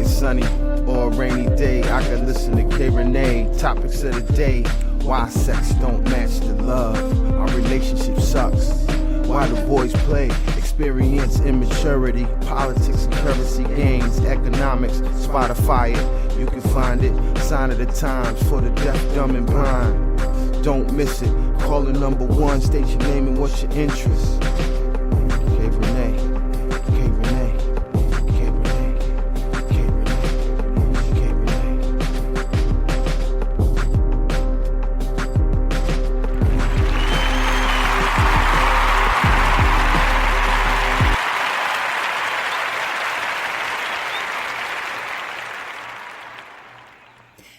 bright and sunny or a rainy day, I can listen to Rene. Topics of the day: why sex don't match the love, our relationship sucks, why the boys play, experience immaturity, politics and currency gains, economics, Spotify it, you can find it, sign of the times for the deaf, dumb and blind. Don't miss it, call the number one, state your name and what's your interest. K Rene, K Rene, K Rene, K Rene, K Rene.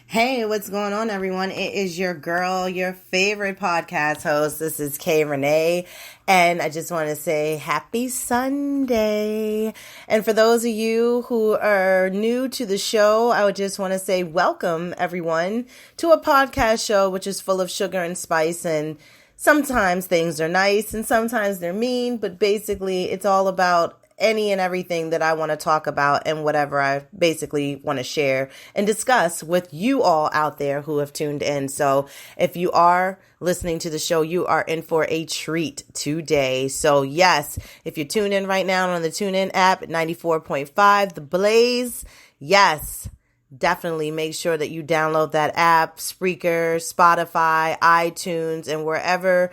Hey, what's going on, everyone? It is your girl, your favorite podcast host. This is K Rene, and I just want to say happy Sunday. And for those of you who are new to the show, I would just want to say welcome, everyone, to a podcast show which is full of sugar and spice, and sometimes things are nice and sometimes they're mean, but basically it's all about any and everything that I want to talk about and whatever I basically want to share and discuss with you all out there who have tuned in. So if you are listening to the show, you are in for a treat today. So yes, if you're tuned in right now on the TuneIn app at 94.5, The Blaze, yes, definitely make sure that you download that app, Spreaker, Spotify, iTunes, and wherever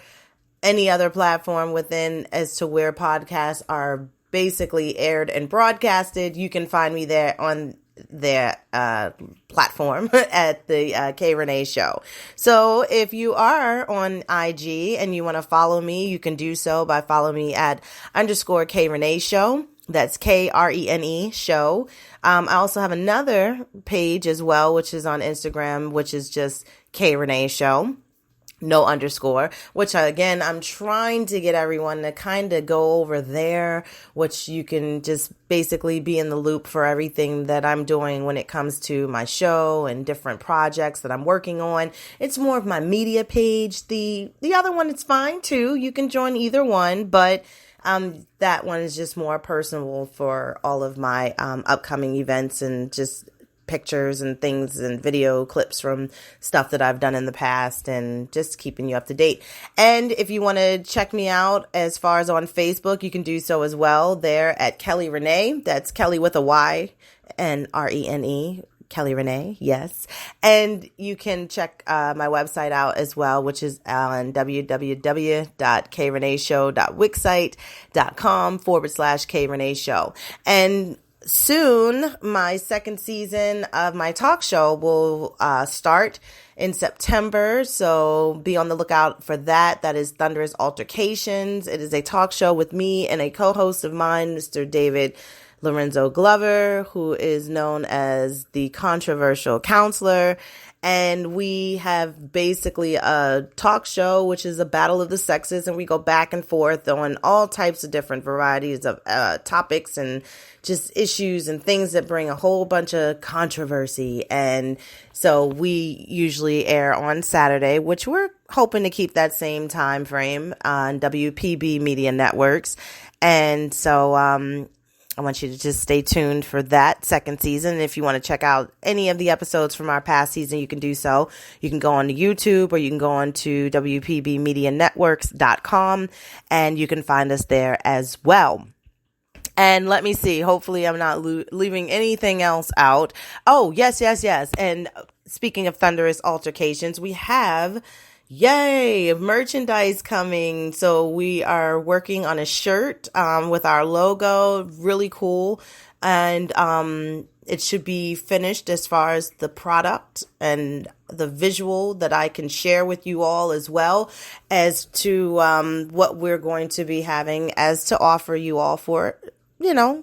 any other platform within as to where podcasts are basically aired and broadcasted. You can find me there on their platform at the K Rene Show. So if you are on IG and you want to follow me, you can do so by following me at _K Rene Show. That's KRENE Show. I also have another page as well, which is on Instagram, which is just K Rene Show. No underscore, which again, I'm trying to get everyone to kind of go over there, which you can just basically be in the loop for everything that I'm doing when it comes to my show and different projects that I'm working on. It's more of my media page. The other one is fine too. You can join either one, but that one is just more personal for all of my upcoming events and just pictures and things and video clips from stuff that I've done in the past and just keeping you up to date. And if you want to check me out as far as on Facebook, you can do so as well there at Kelly Rene. That's Kelly with a Y and Rene. Kelly Rene, yes. And you can check my website out as well, which is on www.kreneshow.wixsite.com/K Rene Show. And soon, my second season of my talk show will start in September, so be on the lookout for that. That is Thunderous Altercations. It is a talk show with me and a co-host of mine, Mr. David Lorenzo Glover, who is known as the Controversial Counselor. And we have basically a talk show, which is a battle of the sexes, and we go back and forth on all types of different varieties of topics and just issues and things that bring a whole bunch of controversy. And so we usually air on Saturday, which we're hoping to keep that same time frame on WPB Media Networks. And so I want you to just stay tuned for that second season. And if you want to check out any of the episodes from our past season, you can do so. You can go on to YouTube or you can go on to WPBmedianetworks.com and you can find us there as well. And let me see. Hopefully I'm not leaving anything else out. Oh, yes. And speaking of Thunderous Altercations, we have merchandise coming. So we are working on a shirt with our logo, really cool. And it should be finished as far as the product and the visual that I can share with you all, as well as to what we're going to be having as to offer you all for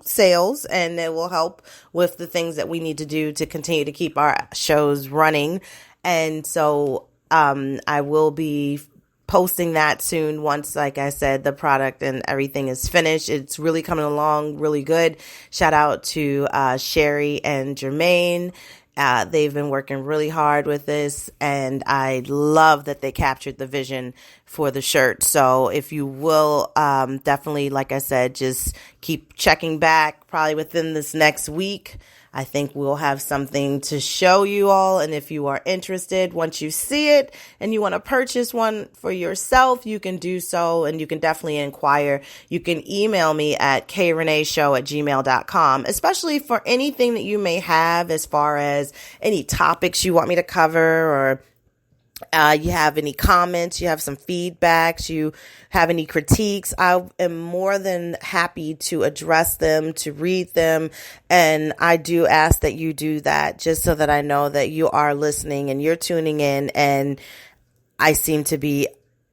sales, and it will help with the things that we need to do to continue to keep our shows running. And so I will be posting that soon once, like I said, the product and everything is finished. It's really coming along really good. Shout out to Sherry and Jermaine. They've been working really hard with this, and I love that they captured the vision for the shirt. So if you will, definitely, like I said, just keep checking back probably within this next week. I think we'll have something to show you all. And if you are interested, once you see it and you want to purchase one for yourself, you can do so. And you can definitely inquire. You can email me at kreneshow@gmail.com, especially for anything that you may have as far as any topics you want me to cover, or you have any comments, you have some feedbacks, you have any critiques. I am more than happy to address them, to read them. And I do ask that you do that just so that I know that you are listening and you're tuning in. And I seem to be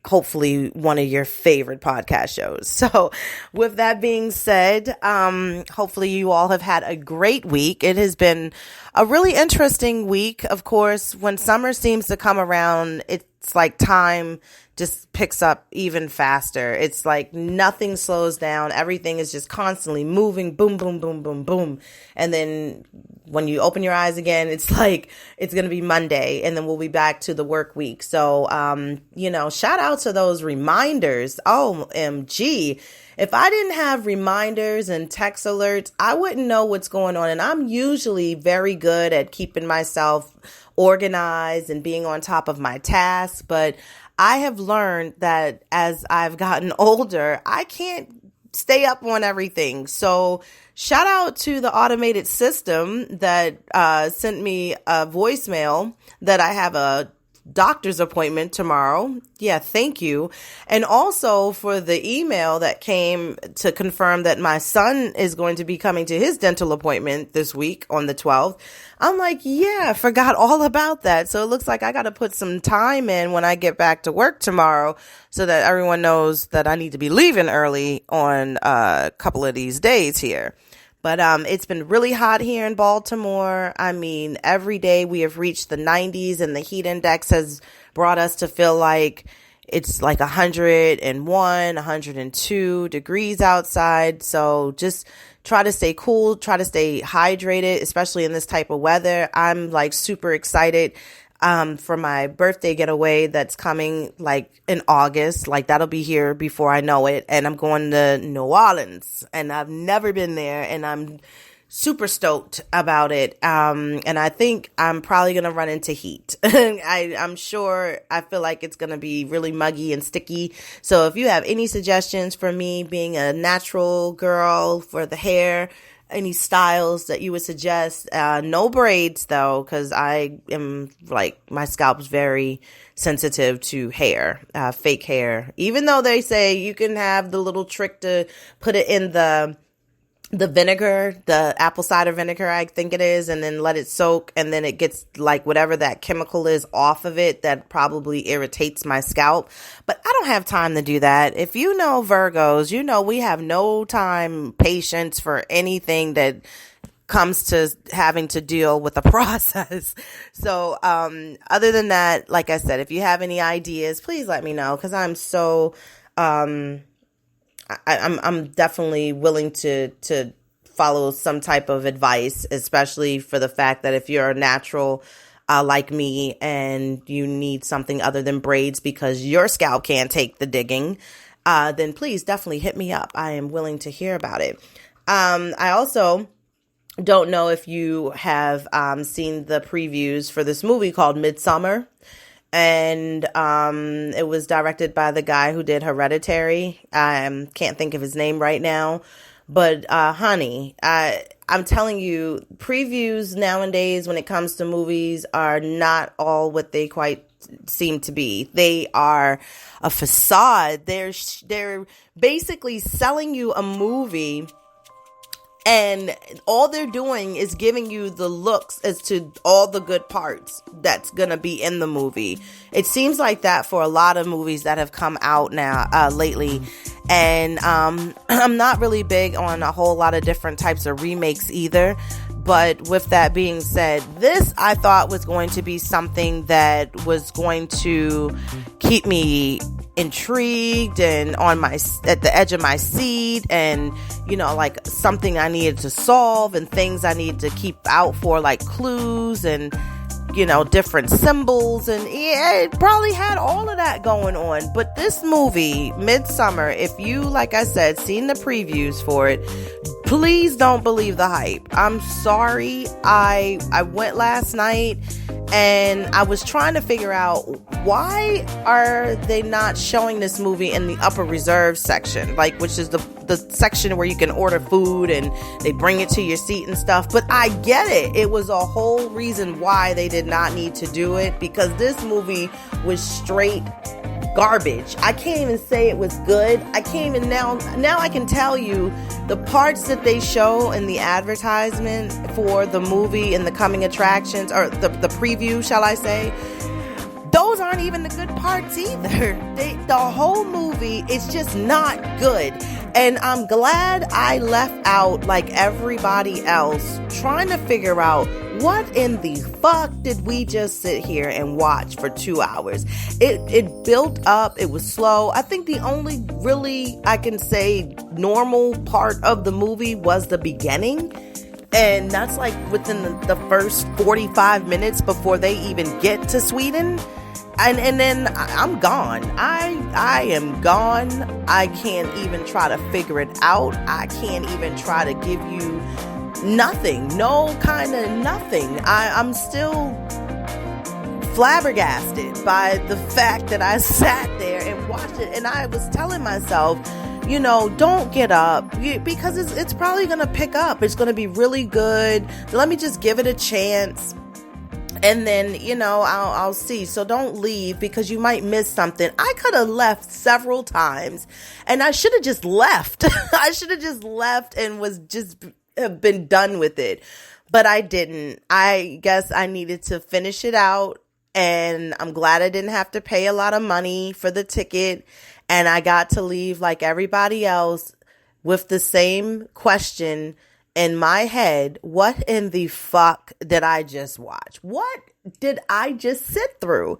hopefully one of your favorite podcast shows. So with that being said, hopefully you all have had a great week. It has been a really interesting week. Of course, when summer seems to come around, it's like time just picks up even faster. It's like nothing slows down. Everything is just constantly moving. Boom, boom, boom, boom, boom. And then when you open your eyes again, it's like it's going to be Monday, and then we'll be back to the work week. So, shout out to those reminders. OMG. If I didn't have reminders and text alerts, I wouldn't know what's going on. And I'm usually very good at keeping myself organized and being on top of my tasks. But I have learned that as I've gotten older, I can't stay up on everything. So shout out to the automated system that sent me a voicemail that I have a doctor's appointment tomorrow. Yeah, thank you. And also for the email that came to confirm that my son is going to be coming to his dental appointment this week on the 12th. I'm like, yeah, I forgot all about that. So it looks like I got to put some time in when I get back to work tomorrow so that everyone knows that I need to be leaving early on a couple of these days here. But it's been really hot here in Baltimore. I mean, every day we have reached the 90s, and the heat index has brought us to feel like it's like 101, 102 degrees outside. So just try to stay cool, try to stay hydrated, especially in this type of weather. I'm like super excited for my birthday getaway that's coming like in August. Like that'll be here before I know it. And I'm going to New Orleans, and I've never been there, and I'm super stoked about it. And I think I'm probably going to run into heat. I'm sure I feel like it's going to be really muggy and sticky. So if you have any suggestions for me being a natural girl for the hair, any styles that you would suggest, no braids though, because I am like, my scalp's very sensitive to hair, fake hair, even though they say you can have the little trick to put it in the vinegar, the apple cider vinegar, I think it is, and then let it soak, and then it gets like whatever that chemical is off of it that probably irritates my scalp. But I don't have time to do that. If you know Virgos, you know we have no time, patience for anything that comes to having to deal with the process. So other than that, like I said, if you have any ideas, please let me know, because I'm so I'm definitely willing to follow some type of advice, especially for the fact that if you're a natural like me and you need something other than braids because your scalp can't take the digging, then please definitely hit me up. I am willing to hear about it. I also don't know if you have seen the previews for this movie called Midsummer. And it was directed by the guy who did Hereditary. I can't think of his name right now. But honey, I'm telling you, previews nowadays when it comes to movies are not all what they quite seem to be. They are a facade. They're basically selling you a movie, and all they're doing is giving you the looks as to all the good parts that's going to be in the movie. It seems like that for a lot of movies that have come out now lately. And I'm not really big on a whole lot of different types of remakes either. But with that being said, this I thought was going to be something that was going to keep me intrigued and at the edge of my seat, and like something I needed to solve and things I needed to keep out for, like clues and different symbols, and yeah, it probably had all of that going on. But this movie, Midsummer, if you, like I said, seen the previews for it, please don't believe the hype. I'm sorry. I went last night and I was trying to figure out, why are they not showing this movie in the upper reserve section, like, which is the section where you can order food and they bring it to your seat and stuff. But I get it. It was a whole reason why they did not need to do it, because this movie was straight garbage. I can't even say it was good. I can't even now I can tell you the parts that they show in the advertisement for the movie and the coming attractions, or the preview, shall I say, those aren't even the good parts either. The whole movie is just not good. And I'm glad I left out, like everybody else, trying to figure out, what in the fuck did we just sit here and watch for 2 hours? It built up. It was slow. I think the only really, I can say, normal part of the movie was the beginning. And that's like within the first 45 minutes before they even get to Sweden. And then I'm gone. I am gone. I can't even try to figure it out. I can't even try to give you nothing. No kind of nothing. I'm still flabbergasted by the fact that I sat there and watched it. And I was telling myself, don't get up, because it's probably going to pick up. It's going to be really good. Let me just give it a chance. And then, I'll see. So don't leave, because you might miss something. I could have left several times, and I should have just left. I should have just left and was just been done with it. But I didn't. I guess I needed to finish it out. And I'm glad I didn't have to pay a lot of money for the ticket. And I got to leave like everybody else with the same question in my head. What in the fuck did I just watch? What did I just sit through?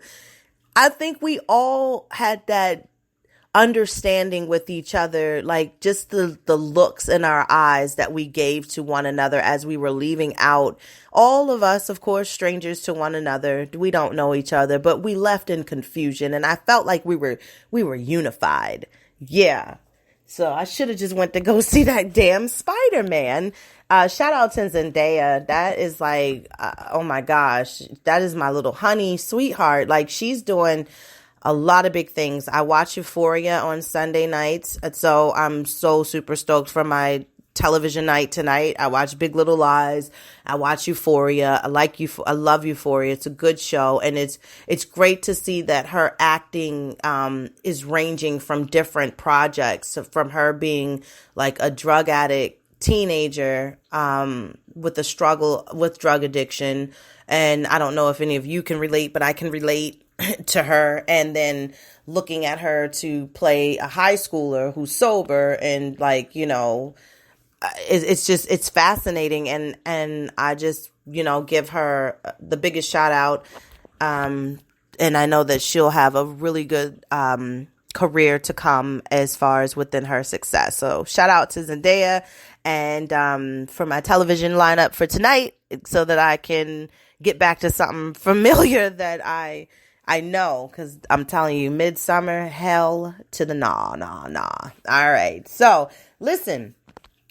I think we all had that understanding with each other, like just the looks in our eyes that we gave to one another as we were leaving out. All of us, of course, strangers to one another. We don't know each other, but we left in confusion, and I felt like we were unified. Yeah. So I should have just went to go see that damn Spider-Man. Shout out to Zendaya. That is like, oh my gosh, that is my little honey sweetheart. Like, she's doing a lot of big things. I watch Euphoria on Sunday nights, so I'm so super stoked for my television night tonight. I watch Big Little Lies. I watch Euphoria. I love Euphoria. It's a good show, and it's great to see that her acting is ranging from different projects, so from her being like a drug addict teenager with a struggle with drug addiction, and I don't know if any of you can relate, but I can relate to her, and then looking at her to play a high schooler who's sober, and like, it's fascinating, and I just, give her the biggest shout out, and I know that she'll have a really good career to come as far as within her success. So shout out to Zendaya, and for my television lineup for tonight, so that I can get back to something familiar that I know, because I'm telling you, Midsummer, hell to the nah. All right. So listen,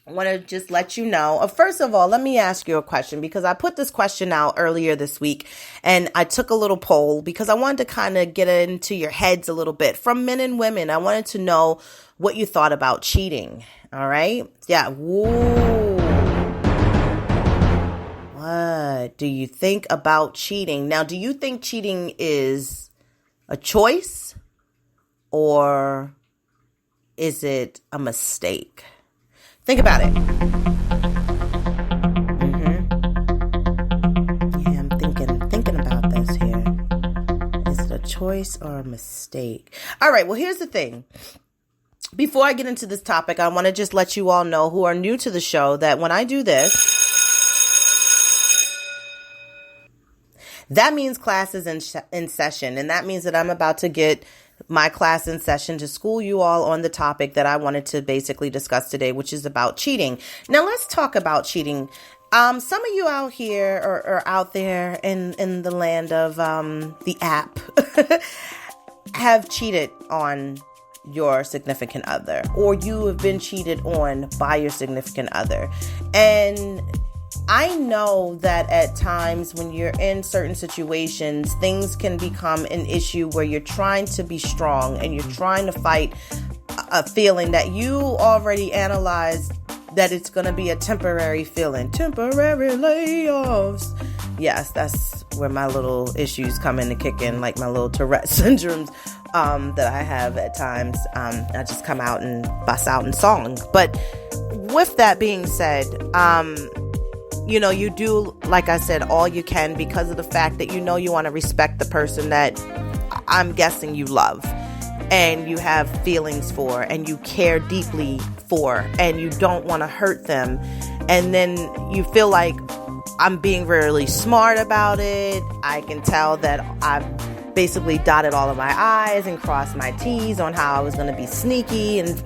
I want to just let you know. First of all, let me ask you a question, because I put this question out earlier this week, and I took a little poll because I wanted to kind of get into your heads a little bit from men and women. I wanted to know what you thought about cheating. All right. Yeah. Woo. What do you think about cheating? Now, do you think cheating is a choice, or is it a mistake? Think about it. Yeah, I'm thinking about this here. Is it a choice or a mistake? All right, well, here's the thing. Before I get into this topic, I want to just let you all know who are new to the show that when I do this, that means class is in session, and that means that I'm about to get my class in session to school you all on the topic that I wanted to basically discuss today, which is about cheating. Now, let's talk about cheating. Some of you out here or out there in the land of the app have cheated on your significant other, or you have been cheated on by your significant other. And I know that at times when you're in certain situations, things can become an issue where you're trying to be strong and you're trying to fight a feeling that you already analyzed that it's going to be a temporary feeling. Temporary layoffs. Yes, that's where my little issues come in to kick in, like my little Tourette syndromes that I have at times. I just come out and bust out in song. But with that being said, you do, like I said, all you can because of the fact that you want to respect the person that I'm guessing you love and you have feelings for and you care deeply for and you don't want to hurt them. And then you feel like I'm being really smart about it. I can tell that I've basically dotted all of my I's and crossed my T's on how I was going to be sneaky and,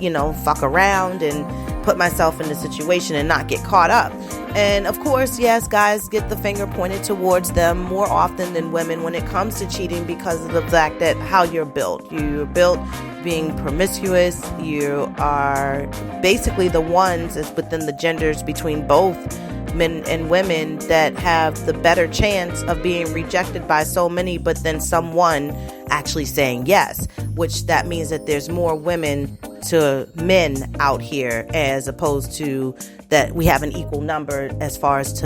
fuck around and put myself in the situation and not get caught up. And of course, yes, guys get the finger pointed towards them more often than women when it comes to cheating because of the fact that how you're built. You're built being promiscuous. You are basically the ones as within the genders between both men and women that have the better chance of being rejected by so many, but then someone actually saying yes, which that means that there's more women to men out here as opposed to that we have an equal number as far as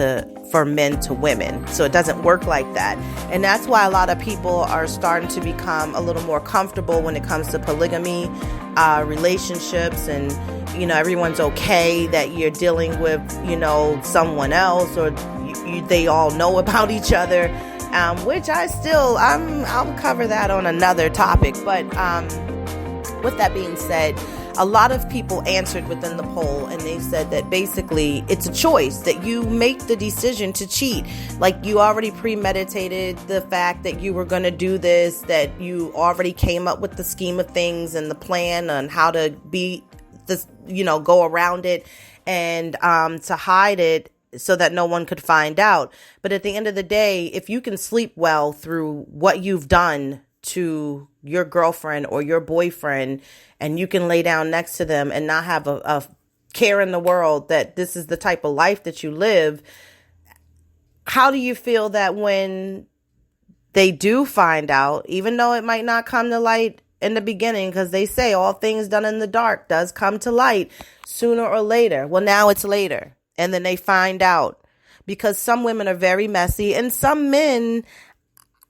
for men to women. So it doesn't work like that. And that's why a lot of people are starting to become a little more comfortable when it comes to polygamy, relationships, and everyone's okay that you're dealing with, someone else or they all know about each other, which I'll cover that on another topic. But with that being said, a lot of people answered within the poll and they said that basically it's a choice that you make the decision to cheat. Like you already premeditated the fact that you were going to do this, that you already came up with the scheme of things and the plan on how to be this, go around it and to hide it so that no one could find out. But at the end of the day, if you can sleep well through what you've done to your girlfriend or your boyfriend, and you can lay down next to them and not have a care in the world that this is the type of life that you live, how do you feel that when they do find out, even though it might not come to light in the beginning, because they say all things done in the dark does come to light sooner or later. Well, now it's later. And then they find out, because some women are very messy and some men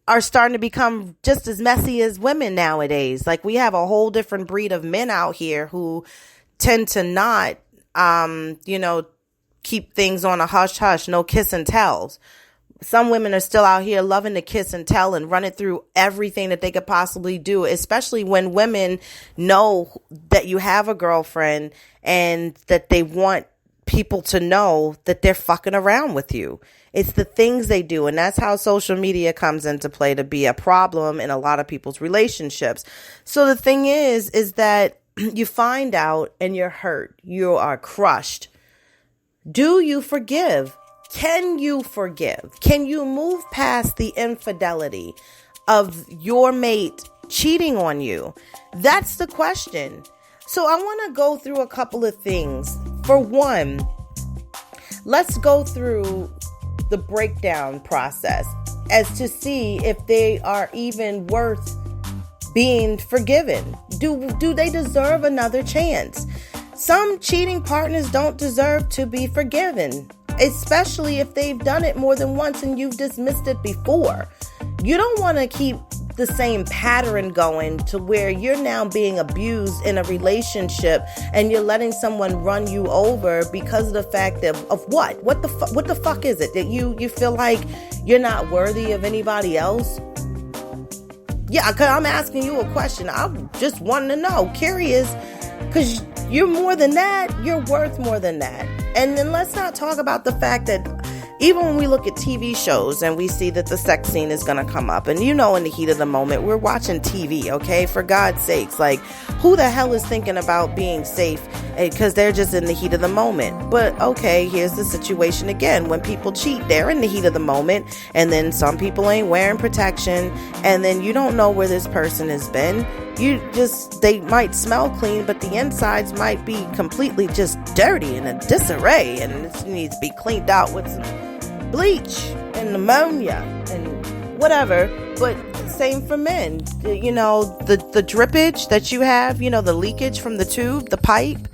are starting to become just as messy as women nowadays. Like we have a whole different breed of men out here who tend to not, keep things on a hush hush, no kiss and tells. Some women are still out here loving to kiss and tell and run it through everything that they could possibly do, especially when women know that you have a girlfriend and that they want people to know that they're fucking around with you. It's the things they do. And that's how social media comes into play to be a problem in a lot of people's relationships. So the thing is that you find out and you're hurt. You are crushed. Do you forgive? Can you forgive? Can you move past the infidelity of your mate cheating on you? That's the question. So I want to go through a couple of things. For one, let's go through the breakdown process as to see if they are even worth being forgiven. Do they deserve another chance? Some cheating partners don't deserve to be forgiven, especially if they've done it more than once and you've dismissed it before. You don't want to keep the same pattern going to where you're now being abused in a relationship and you're letting someone run you over because of the fact of what? What the fuck is it? That you feel like you're not worthy of anybody else? Yeah, because I'm asking you a question. I'm just wanting to know, curious, because you're more than that. You're worth more than that. And then let's not talk about the fact that even when we look at TV shows and we see that the sex scene is going to come up, and in the heat of the moment, we're watching TV, okay? For God's sakes, like, who the hell is thinking about being safe because they're just in the heat of the moment. But okay, here's the situation again. When people cheat, they're in the heat of the moment, and then some people ain't wearing protection, and then you don't know where this person has been. They might smell clean, but the insides might be completely just dirty and a disarray, and it needs to be cleaned out with some bleach and ammonia and whatever. But same for men. The drippage that you have, the leakage from the tube, the pipe,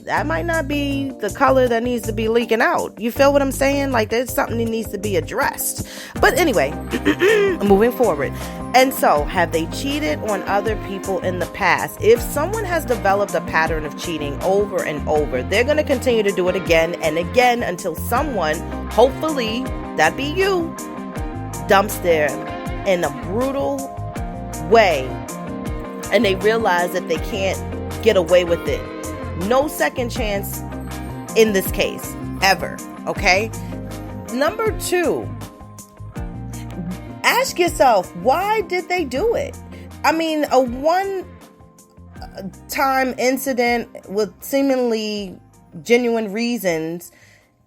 that might not be the color that needs to be leaking out. You feel what I'm saying? Like, there's something that needs to be addressed. But anyway, moving forward. And so, have they cheated on other people in the past? If someone has developed a pattern of cheating over and over, they're going to continue to do it again and again until someone, hopefully that be you, dumps them in a brutal way, and they realize that they can't get away with it. No second chance in this case, ever, okay? Number 2, ask yourself, why did they do it? I mean, a one-time incident with seemingly genuine reasons,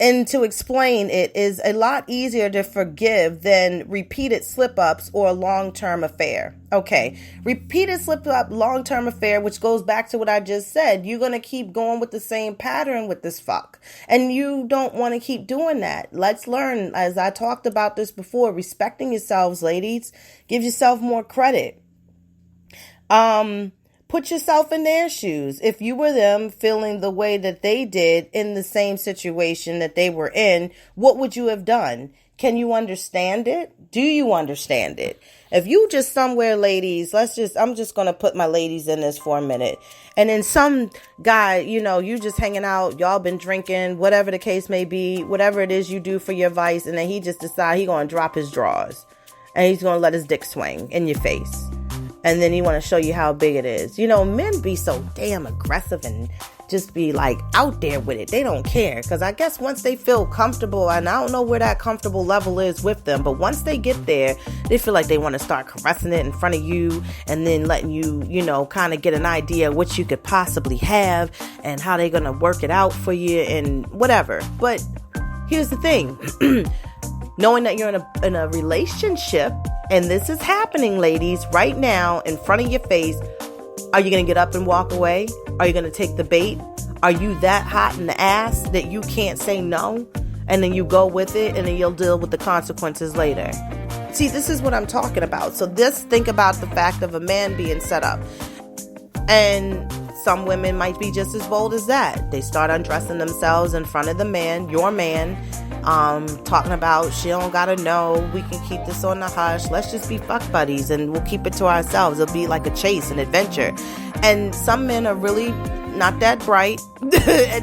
and to explain it is a lot easier to forgive than repeated slip-ups or a long-term affair. Okay, repeated slip-up, long-term affair, which goes back to what I just said. You're going to keep going with the same pattern with this fuck. And you don't want to keep doing that. Let's learn, as I talked about this before, respecting yourselves, ladies. Give yourself more credit. Put yourself in their shoes. If you were them feeling the way that they did in the same situation that they were in, what would you have done? Can you understand it? Do you understand it? If you just somewhere, ladies, I'm just going to put my ladies in this for a minute. And then some guy, you just hanging out, y'all been drinking, whatever the case may be, whatever it is you do for your vice. And then he just decide he going to drop his drawers and he's going to let his dick swing in your face. And then he want to show you how big it is. Men be so damn aggressive and just be like out there with it. They don't care. Because I guess once they feel comfortable, and I don't know where that comfortable level is with them, but once they get there, they feel like they want to start caressing it in front of you and then letting you, kind of get an idea of what you could possibly have and how they're going to work it out for you and whatever. But here's the thing. Knowing that you're in a relationship, and this is happening, ladies, right now in front of your face, are you going to get up and walk away? Are you going to take the bait? Are you that hot in the ass that you can't say no? And then you go with it, and then you'll deal with the consequences later. See, this is what I'm talking about. So think about the fact of a man being set up. And some women might be just as bold as that. They start undressing themselves in front of the man, your man, talking about she don't gotta know, we can keep this on the hush, let's just be fuck buddies and we'll keep it to ourselves. It'll be like a chase, an adventure. And some men are really not that bright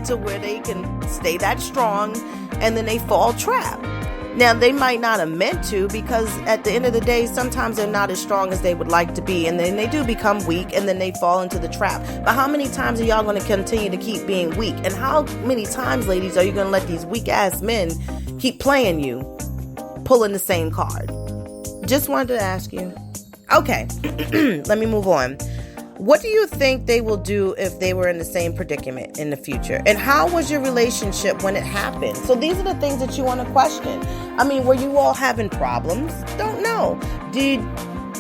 to where they can stay that strong, and then they fall trap. Now, they might not have meant to, because at the end of the day, sometimes they're not as strong as they would like to be, and then they do become weak, and then they fall into the trap. But how many times are y'all going to continue to keep being weak? And how many times, ladies, are you going to let these weak-ass men keep playing you, pulling the same card? Just wanted to ask you. Okay, let me move on. What do you think they will do if they were in the same predicament in the future? And how was your relationship when it happened? So these are the things that you want to question. I mean, were you all having problems? Don't know.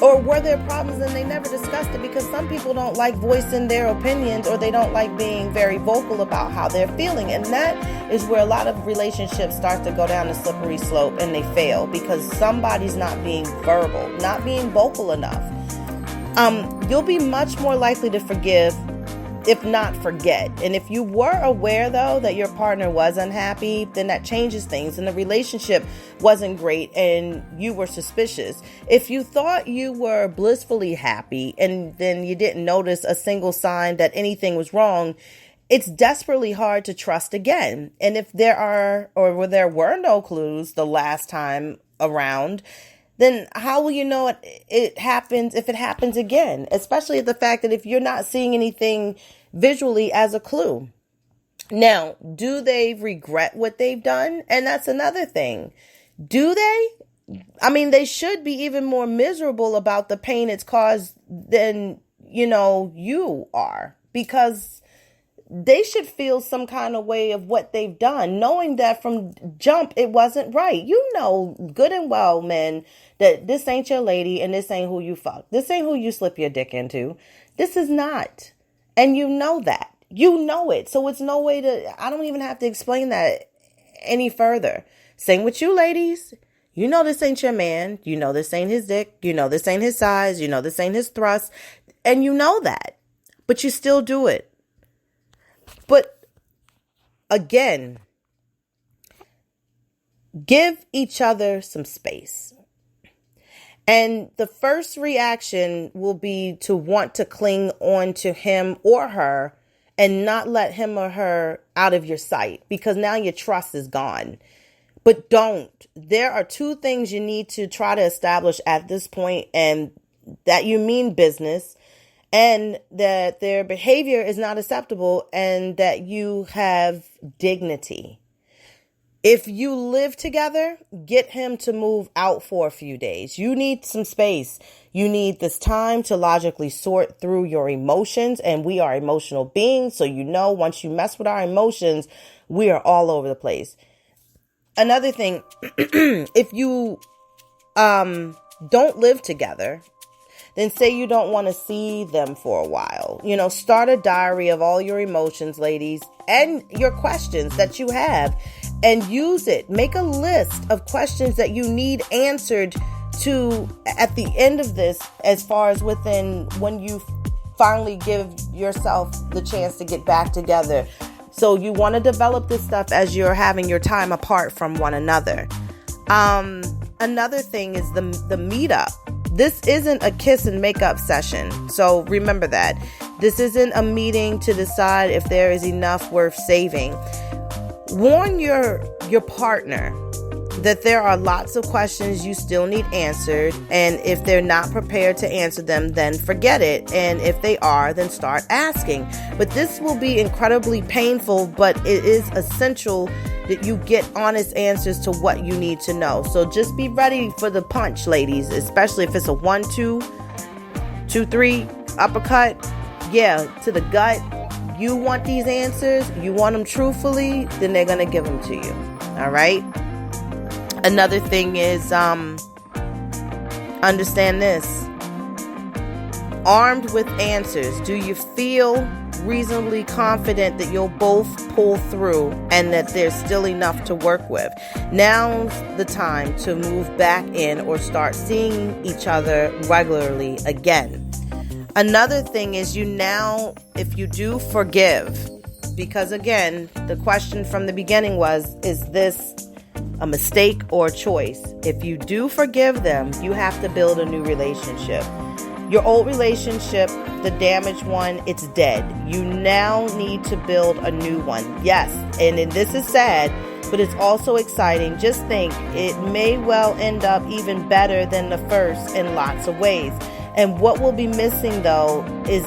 Or were there problems and they never discussed it? Because some people don't like voicing their opinions, or they don't like being very vocal about how they're feeling. And that is where a lot of relationships start to go down the slippery slope, and they fail because somebody's not being verbal, not being vocal enough. You'll be much more likely to forgive, if not forget. And if you were aware, though, that your partner was unhappy, then that changes things, and the relationship wasn't great and you were suspicious. If you thought you were blissfully happy and then you didn't notice a single sign that anything was wrong, it's desperately hard to trust again. And if there were no clues the last time around, then how will you know it happens if it happens again? Especially the fact that if you're not seeing anything visually as a clue. Now, do they regret what they've done? And that's another thing. Do they? I mean, they should be even more miserable about the pain it's caused than, you are. Because they should feel some kind of way of what they've done, knowing that from jump it wasn't right. You know good and well, men, that this ain't your lady and this ain't who you fuck. This ain't who you slip your dick into. This is not. And you know that. You know it. So it's no way to, I don't even have to explain that any further. Same with you ladies. You know this ain't your man. You know this ain't his dick. You know this ain't his size. You know this ain't his thrust. And you know that. But you still do it. But again, give each other some space. And the first reaction will be to want to cling on to him or her and not let him or her out of your sight, because now your trust is gone. But don't. There are two things you need to try to establish at this point, and that you mean business, and that their behavior is not acceptable, and that you have dignity. If you live together, get him to move out for a few days. You need some space. You need this time to logically sort through your emotions, and we are emotional beings. So once you mess with our emotions, we are all over the place. Another thing, if you don't live together, then say you don't want to see them for a while. Start a diary of all your emotions, ladies, and your questions that you have, and use it. Make a list of questions that you need answered to at the end of this, as far as within when you finally give yourself the chance to get back together. So you want to develop this stuff as you're having your time apart from one another. Another thing is the meetup. This isn't a kiss and makeup session. So remember that. This isn't a meeting to decide if there is enough worth saving. Warn your partner that there are lots of questions you still need answered. And if they're not prepared to answer them, then forget it. And if they are, then start asking. But this will be incredibly painful, but it is essential that you get honest answers to what you need to know. So just be ready for the punch, ladies, especially if it's a 1, 2, 2, 3 uppercut. Yeah, to the gut. You want these answers, you want them truthfully, then they're going to give them to you. All right. Another thing is, understand this. Armed with answers, do you feel reasonably confident that you'll both pull through and that there's still enough to work with? Now's the time to move back in or start seeing each other regularly again. Another thing is if you do forgive, because again, the question from the beginning was, is this a mistake or a choice? If you do forgive them, you have to build a new relationship. Your old relationship, the damaged one, it's dead. You now need to build a new one. Yes, and this is sad, but it's also exciting. Just think, it may well end up even better than the first in lots of ways. And what will be missing, though, is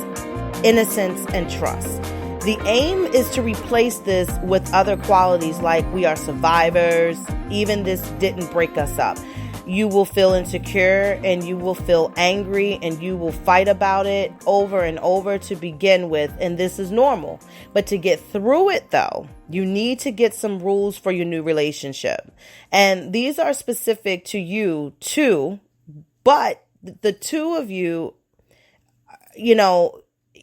innocence and trust. The aim is to replace this with other qualities like we are survivors. Even this didn't break us up. You will feel insecure and you will feel angry and you will fight about it over and over to begin with. And this is normal. But to get through it, though, you need to get some rules for your new relationship. And these are specific to you too, but the two of you,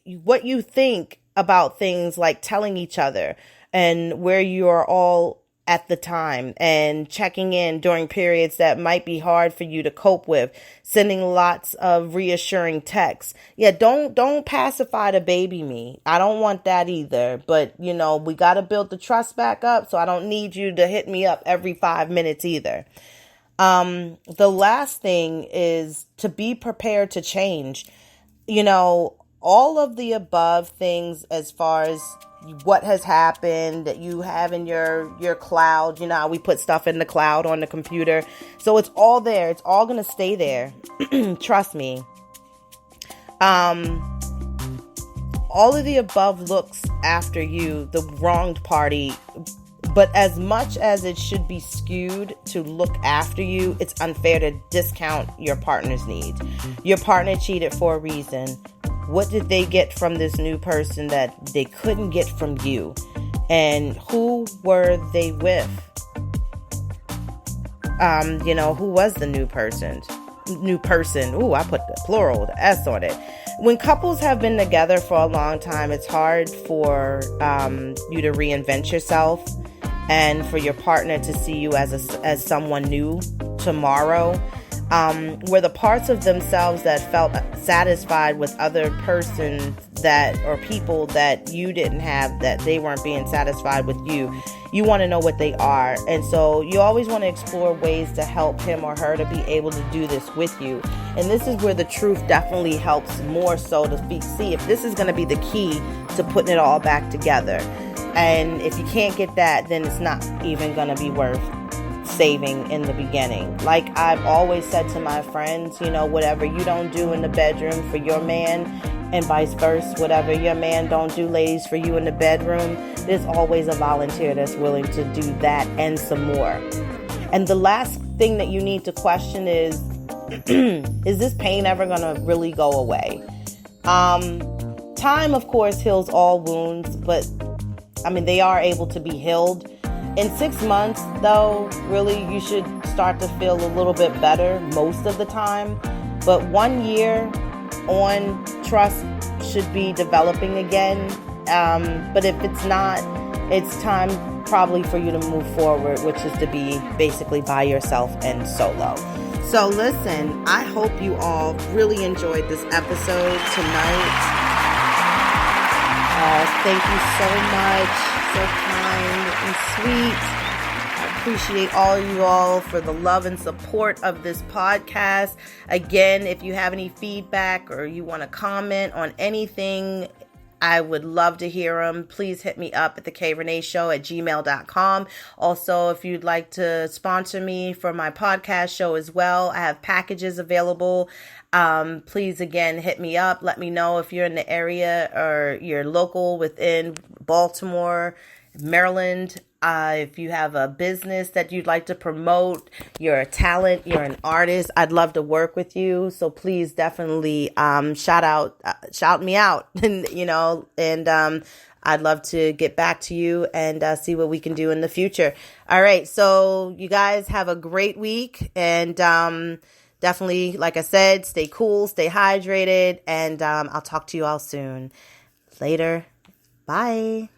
what you think about things like telling each other and where you are all at the time and checking in during periods that might be hard for you to cope with, sending lots of reassuring texts. Yeah, don't pacify the baby me. I don't want that either. But, we got to build the trust back up. So I don't need you to hit me up every 5 minutes either. The last thing is to be prepared to change. All of the above things as far as what has happened that you have in your cloud. How we put stuff in the cloud on the computer. So it's all there. It's all going to stay there. Trust me. All of the above looks after you, the wronged party. But as much as it should be skewed to look after you, it's unfair to discount your partner's needs. Your partner cheated for a reason. What did they get from this new person that they couldn't get from you? And who were they with? Who was the new person? Ooh, I put the plural, the S on it. When couples have been together for a long time, it's hard for you to reinvent yourself and for your partner to see you as someone new tomorrow. Were the parts of themselves that felt satisfied with other persons or people that you didn't have, that they weren't being satisfied with you. You want to know what they are. And so you always want to explore ways to help him or her to be able to do this with you. And this is where the truth definitely helps more so to see if this is going to be the key to putting it all back together. And if you can't get that, then it's not even going to be worth saving in the beginning. Like I've always said to my friends, whatever you don't do in the bedroom for your man, and vice versa, whatever your man don't do, ladies, for you in the bedroom, there's always a volunteer that's willing to do that and some more. And the last thing that you need to question is this pain ever gonna really go away? Time, of course, heals all wounds, but they are able to be healed. In 6 months, though, really, you should start to feel a little bit better most of the time. But 1 year on, trust should be developing again. But if it's not, it's time probably for you to move forward, which is to be basically by yourself and solo. So listen, I hope you all really enjoyed this episode tonight. Thank you so much. So kind and sweet. I appreciate all of you all for the love and support of this podcast. Again, if you have any feedback or you want to comment on anything, I would love to hear them. Please hit me up at theKReneShow@gmail.com. Also, if you'd like to sponsor me for my podcast show as well, I have packages available. Please, again, hit me up. Let me know if you're in the area or you're local within Baltimore, Maryland. If you have a business that you'd like to promote, you're a talent, you're an artist, I'd love to work with you. So please definitely shout me out, and I'd love to get back to you and see what we can do in the future. All right, so you guys have a great week, and definitely, like I said, stay cool, stay hydrated, and I'll talk to you all soon. Later. Bye.